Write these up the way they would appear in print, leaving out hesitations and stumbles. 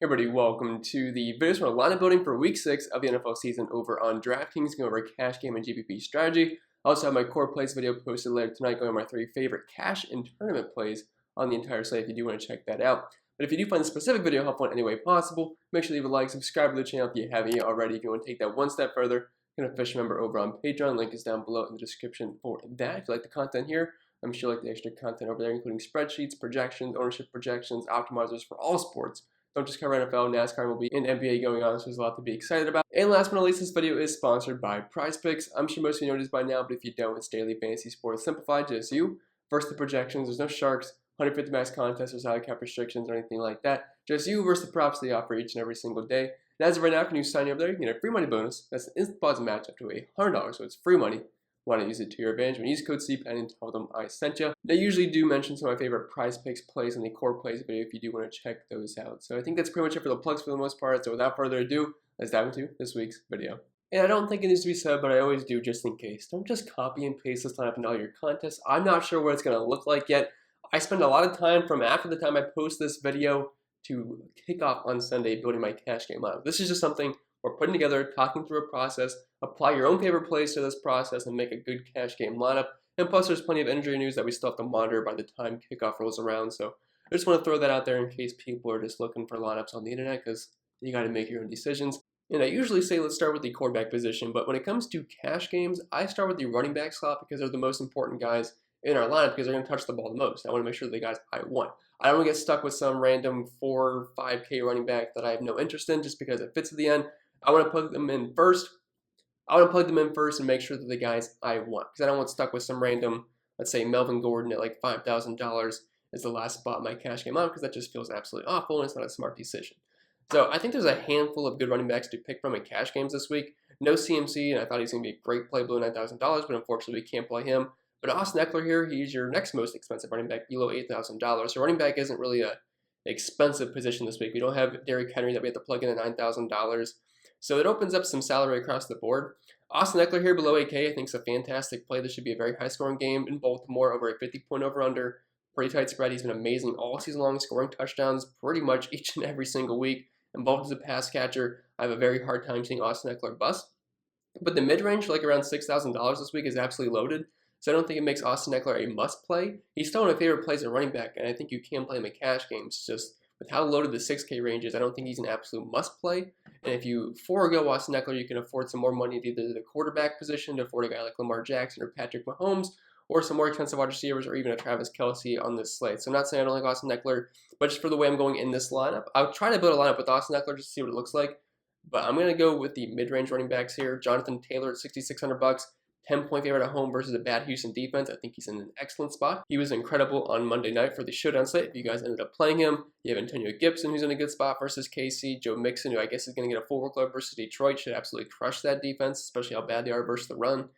Hey everybody, welcome to the videos for lineup building for week 6 of the NFL season over on DraftKings, going over cash game and GPP strategy. I also have my core plays video posted later tonight, going over my 3 favorite cash and tournament plays on the entire site if you do want to check that out. But if you do find the specific video helpful in any way possible, make sure to leave a like, subscribe to the channel if you haven't yet already. If you want to take that one step further, you can official member over on Patreon. Link is down below in the description for that. If you like the content here, I'm sure you like the extra content over there, including spreadsheets, projections, ownership projections, optimizers for all sports. Don't just cover NFL, NASCAR, MLB, and NBA going on, so there's a lot to be excited about. And last but not least, this video is sponsored by PrizePicks. I'm sure most of you know this by now, but if you don't, it's daily fantasy sports simplified, just you. Versus the projections, there's no sharks, 150 max contests, or salary cap restrictions or anything like that. Just you versus the props they offer each and every single day. And as of right now, when you sign up there, you get a free money bonus. That's an instant deposit match up to $100, so it's free money. Want to use it to your advantage, when you use code CPEN and tell them I sent you. They usually do mention some of my favorite PrizePicks plays in the core plays video if you do want to check those out. So I think that's pretty much it for the plugs for the most part. So without further ado, let's dive into this week's video. And I don't think it needs to be said, but I always do just in case. Don't just copy and paste this lineup into all your contests. I'm not sure what it's going to look like yet. I spend a lot of time from after the time I post this video to kick off on Sunday building my cash game lineup. This is just something we're putting together, talking through a process, apply your own favorite plays to this process, and make a good cash game lineup. And plus, there's plenty of injury news that we still have to monitor by the time kickoff rolls around. So I just want to throw that out there in case people are just looking for lineups on the internet, because you got to make your own decisions. And I usually say let's start with the quarterback position, but when it comes to cash games, I start with the running back slot because they're the most important guys in our lineup because they're going to touch the ball the most. I want to make sure they're the guys I want. I don't want to get stuck with some random 4 or 5K running back that I have no interest in just because it fits at the end. I want to plug them in first. And make sure that the guys I want, because I don't want stuck with some random, let's say Melvin Gordon at like $5,000 is the last spot in my cash game out, because that just feels absolutely awful and it's not a smart decision. So I think there's a handful of good running backs to pick from in cash games this week. No CMC, and I thought he was going to be a great play below $9,000, but unfortunately we can't play him. But Austin Eckler here, he's your next most expensive running back below $8,000. So running back isn't really a expensive position this week. We don't have Derrick Henry that we have to plug in at $9,000. So it opens up some salary across the board. Austin Eckler here below 8K I think is a fantastic play. This should be a very high scoring game in Baltimore, over a 50-point over-under. Pretty tight spread. He's been amazing all season long, scoring touchdowns pretty much each and every single week. Involved as a pass catcher. I have a very hard time seeing Austin Eckler bust. But the mid-range, like around $6,000 this week, is absolutely loaded. So I don't think it makes Austin Eckler a must play. He's still one of my favorite plays at running back, and I think you can play him in cash games. Just with how loaded the 6K range is, I don't think he's an absolute must play. And if you forego Austin Eckler, you can afford some more money at either the quarterback position to afford a guy like Lamar Jackson or Patrick Mahomes, or some more expensive wide receivers, or even a Travis Kelce on this slate. So I'm not saying I don't like Austin Eckler, but just for the way I'm going in this lineup, I'll try to build a lineup with Austin Eckler just to see what it looks like. But I'm going to go with the mid-range running backs here. Jonathan Taylor at $6,600. 10-point favorite at home versus a bad Houston defense. I think he's in an excellent spot. He was incredible on Monday night for the showdown slate. If you guys ended up playing him, you have Antonio Gibson, who's in a good spot versus KC. Joe Mixon, who I guess is going to get a full workload versus Detroit, should absolutely crush that defense, especially how bad they are versus the run.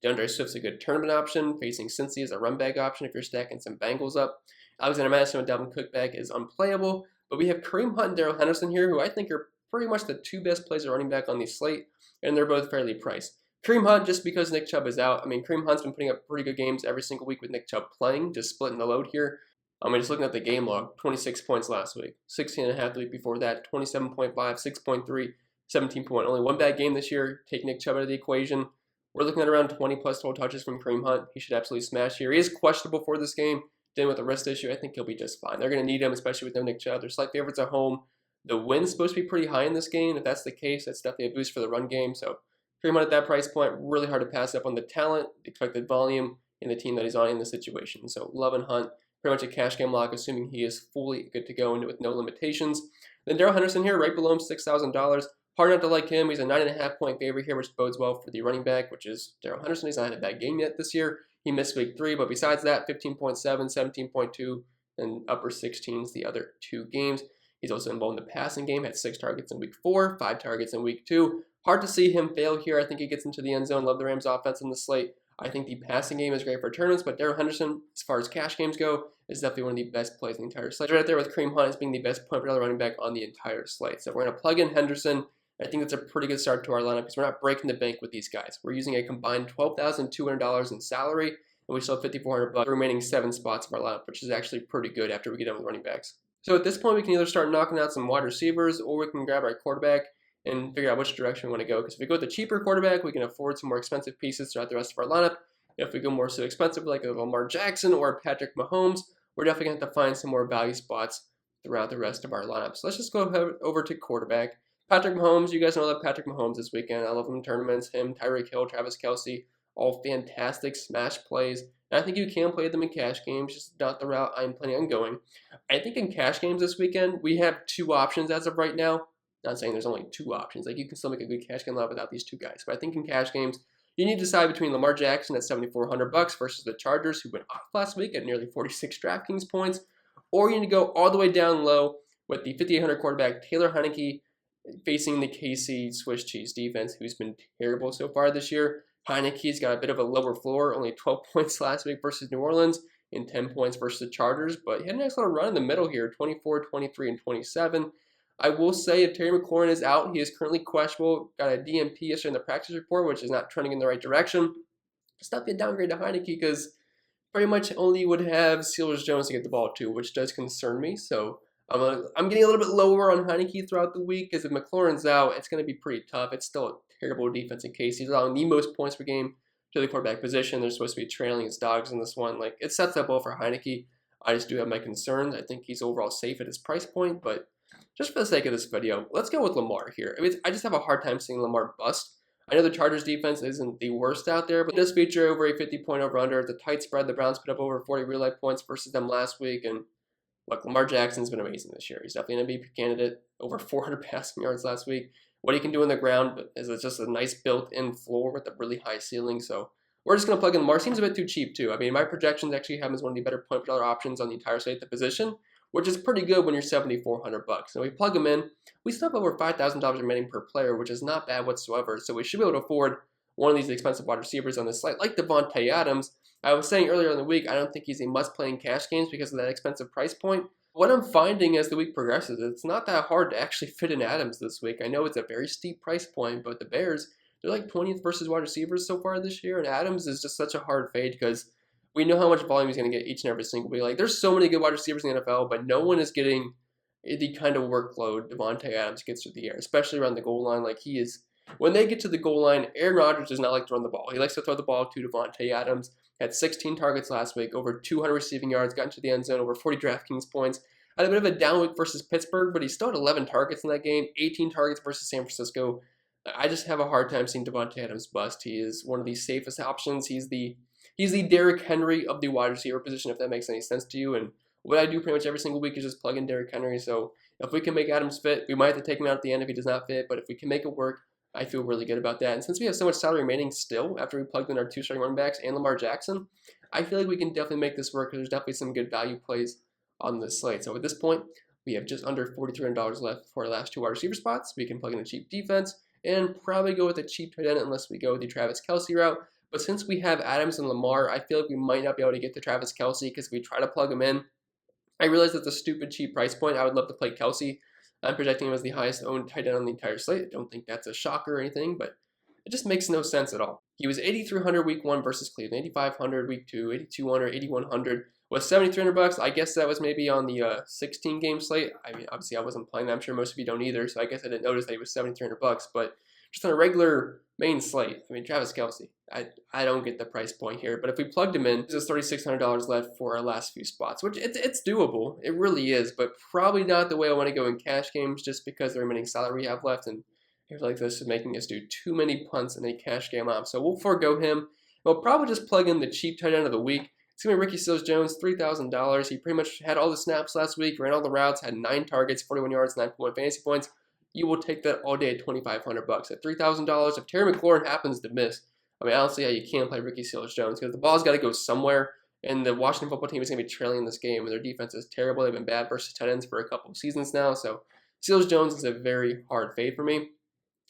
DeAndre Swift's a good tournament option. Facing Cincy as a run back option if you're stacking some Bengals up. Alexander Madison with Dalvin Cook back is unplayable. But we have Kareem Hunt and Darrell Henderson here, who I think are pretty much the 2 best plays at running back on the slate, and they're both fairly priced. Kareem Hunt, just because Nick Chubb is out. I mean, Kareem Hunt's been putting up pretty good games every single week with Nick Chubb playing, just splitting the load here. Just looking at the game log, 26 points last week, 16.5 the week before that, 27.5, 6.3, 17 point. Only one bad game this year. Take Nick Chubb out of the equation. We're looking at around 20 plus total touches from Kareem Hunt. He should absolutely smash here. He is questionable for this game, dealing with a wrist issue. I think he'll be just fine. They're going to need him, especially with no Nick Chubb. They're slight favorites at home. The win's supposed to be pretty high in this game. If that's the case, that's definitely a boost for the run game. So Kareem Hunt at that price point, really hard to pass up on the talent, expected volume, and the team that he's on in this situation. So Love and Hunt, pretty much a cash game lock, assuming he is fully good to go and with no limitations. Then Darrell Henderson here, right below him, $6,000. Hard not to like him. He's a 9.5-point favorite here, which bodes well for the running back, which is Darrell Henderson. He's not had a bad game yet this year. He missed week 3, but besides that, 15.7, 17.2, and upper 16s the other 2 games. He's also involved in the passing game, had 6 targets in week 4, 5 targets in week 2. Hard to see him fail here. I think he gets into the end zone. Love the Rams offense in the slate. I think the passing game is great for tournaments, but Darrell Henderson, as far as cash games go, is definitely one of the best plays in the entire slate. Right there with Kareem Hunt as being the best point per dollar running back on the entire slate. So we're going to plug in Henderson. I think that's a pretty good start to our lineup because we're not breaking the bank with these guys. We're using a combined $12,200 in salary, and we still have $5,400 the remaining 7 spots of our lineup, which is actually pretty good after we get done with running backs. So at this point, we can either start knocking out some wide receivers, or we can grab our quarterback and figure out which direction we want to go. Because if we go with the cheaper quarterback, we can afford some more expensive pieces throughout the rest of our lineup. If we go more so expensive, like a LAMAR Jackson or Patrick Mahomes, we're definitely going to have to find some more value spots throughout the rest of our lineup. So let's just go over to quarterback. Patrick Mahomes, you guys know that Patrick Mahomes this weekend. I love him in tournaments. Him, Tyreek Hill, Travis Kelce, all fantastic smash plays. And I think you can play them in cash games, just not the route I'm planning on going. I think in cash games this weekend, we have two options as of right now. Not saying there's only two options. Like, you can still make a good cash game lineup without these two guys. But I think in cash games, you need to decide between LAMAR Jackson at $7,400 versus the Chargers, who went off last week at nearly 46 DraftKings points, or you need to go all the way down low with the 5,800 quarterback Taylor Heinicke facing the KC Swiss Cheese defense, who's been terrible so far this year. Heinicke's got a bit of a lower floor, only 12 points last week versus New Orleans and 10 points versus the Chargers, but he had a nice little run in the middle here, 24, 23, and 27. I will say if Terry McLaurin is out, he is currently questionable. Got a DNP yesterday in the practice report, which is not trending in the right direction. It's not be a downgrade to Heinicke because pretty much only would have Steelers Jones to get the ball to, which does concern me. So I'm getting a little bit lower on Heinicke throughout the week because if McLaurin's out, it's going to be pretty tough. It's still a terrible defense in case he's allowing the most points per game to the quarterback position. They're supposed to be trailing his dogs in this one. Like, it sets up well for Heinicke. I just do have my concerns. I think he's overall safe at his price point, but just for the sake of this video, let's go with Lamar here. I mean, I just have a hard time seeing Lamar bust. I know the Chargers defense isn't the worst out there, but it does feature over a 50-point over-under. It's a tight spread. The Browns put up over 40 real-life points versus them last week, and look, Lamar Jackson's been amazing this year. He's definitely an MVP candidate, over 400 passing yards last week. What he can do on the ground is just a nice built-in floor with a really high ceiling, so we're just going to plug in Lamar. Seems a bit too cheap, too. I mean, my projections actually have him as one of the better point per dollar options on the entire slate at the position, which is pretty good when you're $7,400. And we plug him in, we still have over $5,000 remaining per player, which is not bad whatsoever. So we should be able to afford one of these expensive wide receivers on this slate, like DAVANTE Adams. I was saying earlier in the week, I don't think he's a must-play in cash games because of that expensive price point. What I'm finding as the week progresses, it's not that hard to actually fit in Adams this week. I know it's a very steep price point, but the Bears, they're like 20th versus wide receivers so far this year, and Adams is just such a hard fade because we know how much volume he's going to get each and every single week. Like, there's so many good wide receivers in the NFL, but no one is getting the kind of workload Davante Adams gets through the air, especially around the goal line. Like, he is, when they get to the goal line, Aaron Rodgers does not like to run the ball. He likes to throw the ball to Davante Adams. Had 16 targets last week, over 200 receiving yards, got into the end zone, over 40 DraftKings points. Had a bit of a down week versus Pittsburgh, but he still had 11 targets in that game, 18 targets versus San Francisco. I just have a hard time seeing Davante Adams bust. He is one of the safest options. He's the Derrick Henry of the wide receiver position, if that makes any sense to you. And what I do pretty much every single week is just plug in Derrick Henry. So if we can make Adams fit, we might have to take him out at the end if he does not fit. But if we can make it work, I feel really good about that. And since we have so much salary remaining still after we plugged in our two starting running backs and Lamar Jackson, I feel like we can definitely make this work because there's definitely some good value plays on this slate. So at this point, we have just under $4,300 left for our last two wide receiver spots. We can plug in a cheap defense and probably go with a cheap tight end unless we go with the Travis Kelce route. But since we have Adams and Lamar, I feel like we might not be able to get to Travis Kelce because we try to plug him in. I realize that's a stupid cheap price point. I would love to play Kelce. I'm projecting him as the highest owned tight end on the entire slate. I don't think that's a shocker or anything, but it just makes no sense at all. He was 8,300 week 1 versus Cleveland, 8,500 week 2, 8,200, 8,100. Was $7,300. I guess that was maybe on the 16 game slate. I mean, obviously I wasn't playing that. I'm sure most of you don't either, so I guess I didn't notice that he was $7,300. But just on a regular main slate, I mean, Travis Kelce, I don't get the price point here. But if we plugged him in, there's $3,600 left for our last few spots, which it's doable. It really is, but probably not the way I want to go in cash games just because of the remaining salary we have left. And I feel like this is making us do too many punts in a cash game op. So we'll forego him. We'll probably just plug in the cheap tight end of the week. It's going to be Ricky Seals-Jones, $3,000. He pretty much had all the snaps last week, ran all the routes, had 9 targets, 41 yards, 9.1 fantasy points. You will take that all day at $2,500. At $3,000, if Terry McLaurin happens to miss, I mean, I don't see how you can't play Ricky Seals-Jones because the ball's got to go somewhere, and the Washington football team is going to be trailing this game, and their defense is terrible. They've been bad versus tight ends for a couple of seasons now, so Seals-Jones is a very hard fade for me.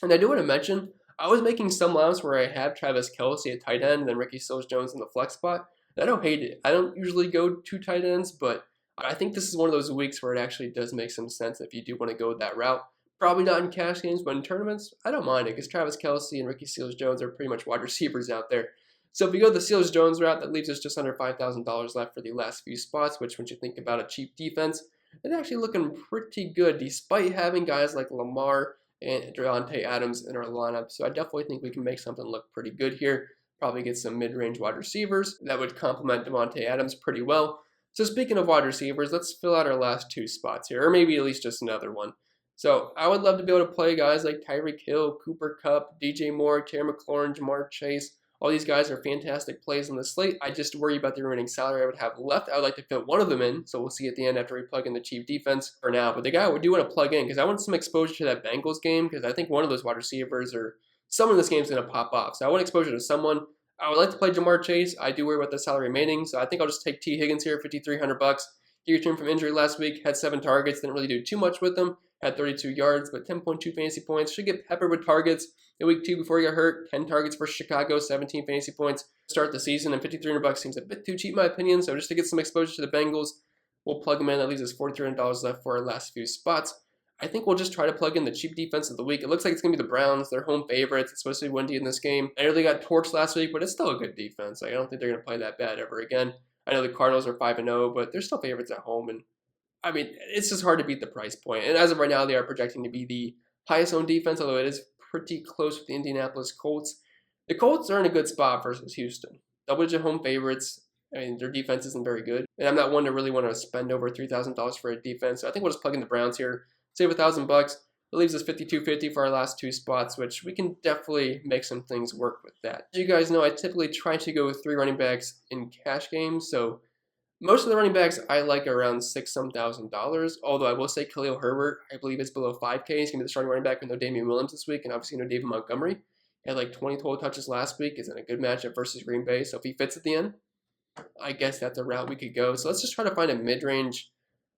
And I do want to mention, I was making some lineups where I had Travis Kelce at tight end and then Ricky Seals-Jones in the flex spot. I don't hate it. I don't usually go 2 tight ends, but I think this is one of those weeks where it actually does make some sense if you do want to go that route. Probably not in cash games, but in tournaments, I don't mind it because Travis Kelce and Ricky Seals-Jones are pretty much wide receivers out there. So if we go the Seals-Jones route, that leaves us just under $5,000 left for the last few spots, which when you think about a cheap defense, it's actually looking pretty good despite having guys like LAMAR and Davante Adams in our lineup. So I definitely think we can make something look pretty good here. Probably get some mid-range wide receivers that would complement Davante Adams pretty well. So speaking of wide receivers, let's fill out our last 2 spots here, or maybe at least just another one. So I would love to be able to play guys like Tyreek Hill, Cooper Kupp, DJ Moore, Terry McLaurin, Jamar Chase. All these guys are fantastic plays on the slate. I just worry about the remaining salary I would have left. I would like to fit one of them in, so we'll see at the end after we plug in the Chief defense for now. But the guy I do want to plug in because I want some exposure to that Bengals game because I think one of those wide receivers or someone in this game is going to pop off. So I want exposure to someone. I would like to play Jamar Chase. I do worry about the salary remaining, so I think I'll just take T. Higgins here, $5,300. He returned from injury last week, had 7 targets, didn't really do too much with them, had 32 yards, but 10.2 fantasy points. Should get peppered with targets in week 2 before he got hurt. 10 targets for Chicago, 17 fantasy points to start the season, and $5,300 seems a bit too cheap in my opinion. So just to get some exposure to the Bengals, we'll plug him in. That leaves us $4,300 left for our last few spots. I think we'll just try to plug in the cheap defense of the week. It looks like it's going to be the Browns. They're home favorites. It's supposed to be windy in this game. I know they got torched last week, but it's still a good defense. Like, I don't think they're going to play that bad ever again. I know the Cardinals are 5-0, but they're still favorites at home. And I mean, it's just hard to beat the price point. And as of right now, they are projecting to be the highest owned defense, although it is pretty close with the Indianapolis Colts. The Colts are in a good spot versus Houston. Double-digit home favorites. I mean, their defense isn't very good. And I'm not one to really want to spend over $3,000 for a defense. So I think we'll just plug in the Browns here. Save $1,000. It leaves us $5,250 for our last 2 spots, which we can definitely make some things work with that. As you guys know, I typically try to go with 3 running backs in cash games. So most of the running backs I like around $6,000. Although I will say Khalil Herbert, I believe it's below 5K. He's going to be the starting running back with no Damian Williams this week, and obviously no David Montgomery. He had like 20 total touches last week. Is in a good matchup versus Green Bay. So if he fits at the end, I guess that's a route we could go. So let's just try to find a mid-range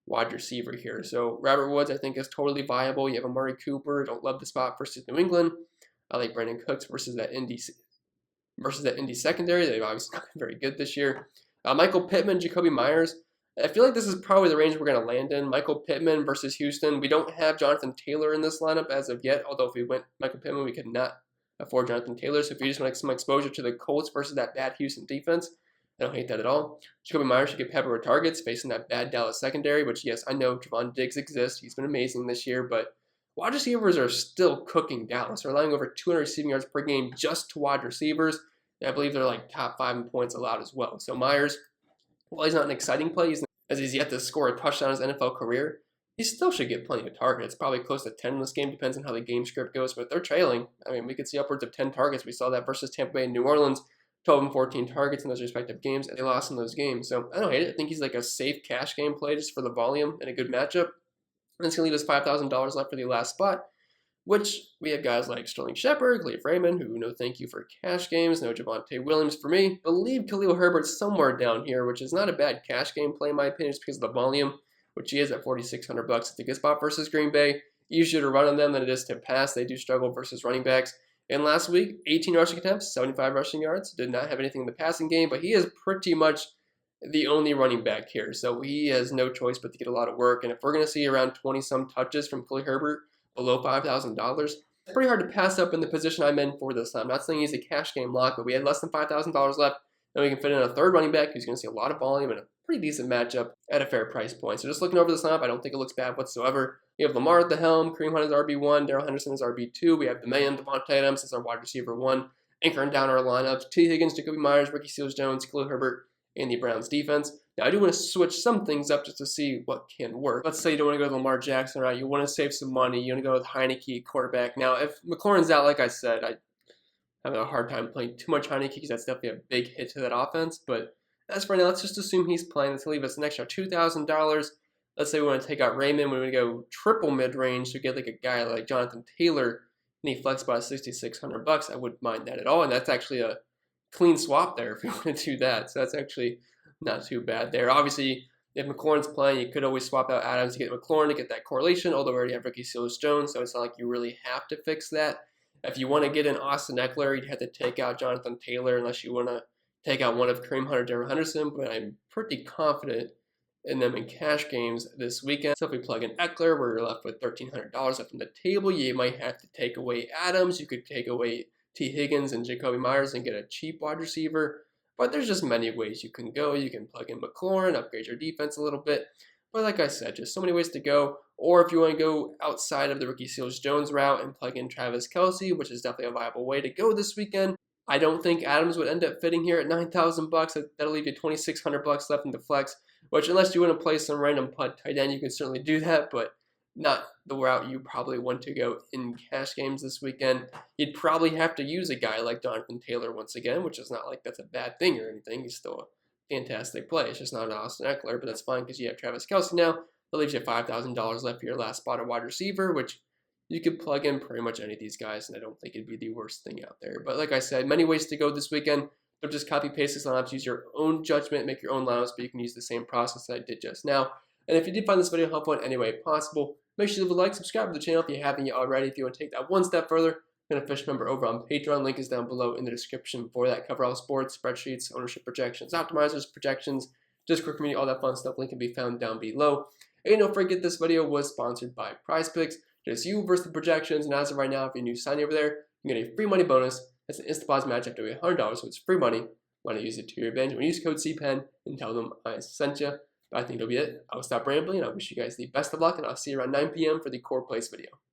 wide receiver here. So Robert Woods, I think, is totally viable. You have Amari Cooper. Don't love the spot versus New England. I like Brandon Cooks versus that Indy secondary. They've obviously not been very good this year. Michael Pittman, Jacoby Myers. I feel like this is probably the range we're going to land in. Michael Pittman versus Houston. We don't have Jonathan Taylor in this lineup as of yet, although if we went Michael Pittman, we could not afford Jonathan Taylor. So if you just want some exposure to the Colts versus that bad Houston defense, I don't hate that at all. Jacoby Myers should get peppered with targets facing that bad Dallas secondary, which, yes, I know Trevon Diggs exists. He's been amazing this year, but wide receivers are still cooking Dallas. They're allowing over 200 receiving yards per game just to wide receivers. And I believe they're like top 5 in points allowed as well. So Myers, while he's not an exciting play, as he's yet to score a touchdown in his NFL career, he still should get plenty of targets. Probably close to 10 in this game. Depends on how the game script goes, but they're trailing. I mean, we could see upwards of 10 targets. We saw that versus Tampa Bay and New Orleans. 12 and 14 targets in those respective games, and they lost in those games. So I don't hate it. I think he's like a safe cash game play just for the volume and a good matchup. And it's going to leave us $5,000 left for the last spot, which we have guys like Sterling Shepard, Cleve Raymond, who no thank you for cash games, no Javonte Williams for me. But leave Khalil Herbert somewhere down here, which is not a bad cash game play in my opinion, just because of the volume, which he is at $4,600. It's a good spot versus Green Bay. Easier to run on them than it is to pass. They do struggle versus running backs. And last week, 18 rushing attempts, 75 rushing yards. Did not have anything in the passing game, but he is pretty much the only running back here. So he has no choice but to get a lot of work. And if we're going to see around 20-some touches from Khalil Herbert below $5,000, it's pretty hard to pass up in the position I'm in for this time. I'm not saying he's a cash game lock, but we had less than $5,000 left. Then we can fit in a third running back who's going to see a lot of volume and a pretty decent matchup at a fair price point. So just looking over this lineup, I don't think it looks bad whatsoever. You have Lamar at the helm, Kareem Hunt is RB1, Darrell Henderson is RB2. We have the man, Davante Adams as our wide receiver 1, anchoring down our lineups. T. Higgins, Jacoby Myers, Ricky Seals-Jones, Khalil Herbert, and the Browns defense. Now, I do want to switch some things up just to see what can work. Let's say you don't want to go to Lamar Jackson, right? You want to save some money. You want to go with Heineke, quarterback. Now, if McLaurin's out, like I said, I have a hard time playing too much Heineke because that's definitely a big hit to that offense. But as for now, let's just assume he's playing. Let's leave us an extra $2,000. Let's say we want to take out Raymond. We want to go triple mid-range to get like a guy like Jonathan Taylor, and he flex by $6,600. I wouldn't mind that at all. And that's actually a clean swap there if you want to do that. So that's actually not too bad there. Obviously, if McLaurin's playing, you could always swap out Adams to get McLaurin to get that correlation, although we already have Ricky Seals-Jones, so it's not like you really have to fix that. If you want to get in Austin Eckler, you'd have to take out Jonathan Taylor unless you want to take out one of Kareem Hunt or Darrell Henderson, but I'm pretty confident in them in cash games this weekend. So if we plug in Eckler, we're left with $1,300 left on the table. You might have to take away Adams. You could take away T. Higgins and Jacoby Myers and get a cheap wide receiver. But there's just many ways you can go. You can plug in McLaurin, upgrade your defense a little bit. But like I said, just so many ways to go. Or if you want to go outside of the Rookie Seals Jones route and plug in Travis Kelce, which is definitely a viable way to go this weekend. I don't think Adams would end up fitting here at $9,000. That'll leave you $2,600 left in the flex, which unless you want to play some random punt tight end, you can certainly do that, but not the route you probably want to go in cash games this weekend. You'd probably have to use a guy like Jonathan Taylor once again, which is not like that's a bad thing or anything. He's still a fantastic play. It's just not an Austin Eckler, but that's fine because you have Travis Kelce now. That leaves you $5,000 left for your last spot at wide receiver, which you could plug in pretty much any of these guys, and I don't think it'd be the worst thing out there. But like I said, many ways to go this weekend. Don't just copy-paste these lineups. Use your own judgment, make your own lineups, but you can use the same process that I did just now. And if you did find this video helpful in any way possible, make sure to leave a like, subscribe to the channel if you haven't yet already. If you want to take that one step further, become an official member over on Patreon. Link is down below in the description for that. Cover all sports, spreadsheets, ownership projections, optimizers, projections, Discord community, all that fun stuff. Link can be found down below. And don't forget, this video was sponsored by PrizePicks. Just you versus the projections, and as of right now, if you're new, sign over there, you get a free money bonus. That's an instant deposit match after $100, so it's free money. Want to use it to your advantage? When you use code CPEN and tell them I sent you. But I think that'll be it. I'll stop rambling. I wish you guys the best of luck, and I'll see you around 9 p.m. for the core place video.